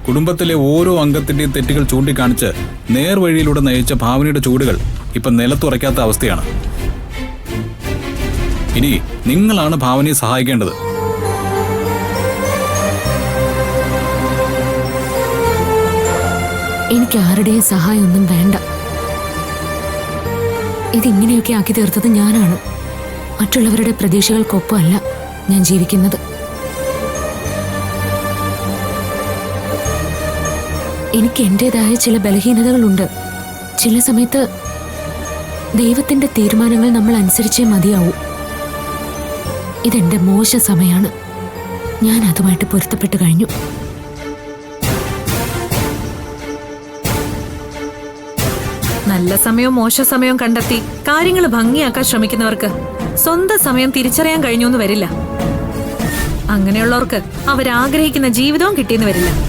കുടുംബത്തിലെ ഓരോ അംഗത്തിന്റെയും തെറ്റുകൾ ചൂണ്ടിക്കാണിച്ച് നേർവഴിയിലൂടെ നയിച്ച ഭാവനയുടെ ചൂടുകൾ ഇപ്പൊ നിലത്തുറയ്ക്കാത്ത അവസ്ഥയാണ്. ഇനി നിങ്ങളാണ് ഭാവനയെ സഹായിക്കേണ്ടത്. എനിക്ക് ആരുടെയും സഹായമൊന്നും വേണ്ട. ഇതിങ്ങനെയൊക്കെ ആക്കി തീർത്തത് ഞാനാണ്. മറ്റുള്ളവരുടെ പ്രതീക്ഷകൾക്കൊപ്പമല്ല ഞാൻ ജീവിക്കുന്നത്. എനിക്ക് എന്റേതായ ചില ബലഹീനതകളുണ്ട്. ചില സമയത്ത് ദൈവത്തിന്റെ തീരുമാനങ്ങൾ നമ്മൾ അനുസരിച്ചേ മതിയാവൂ. ഇതെന്റെ മോശ സമയമാണ്. ഞാൻ അതുമായിട്ട് പൊരുത്തപ്പെട്ടു കഴിഞ്ഞു. നല്ല സമയവും മോശ സമയവും കണ്ടെത്തി കാര്യങ്ങൾ ഭംഗിയാക്കാൻ ശ്രമിക്കുന്നവർക്ക് സ്വന്തം സമയം തിരിച്ചറിയാൻ കഴിഞ്ഞു എന്ന് വരില്ല. അങ്ങനെയുള്ളവർക്ക് അവരാഗ്രഹിക്കുന്ന ജീവിതവും കിട്ടിയെന്ന് വരില്ല.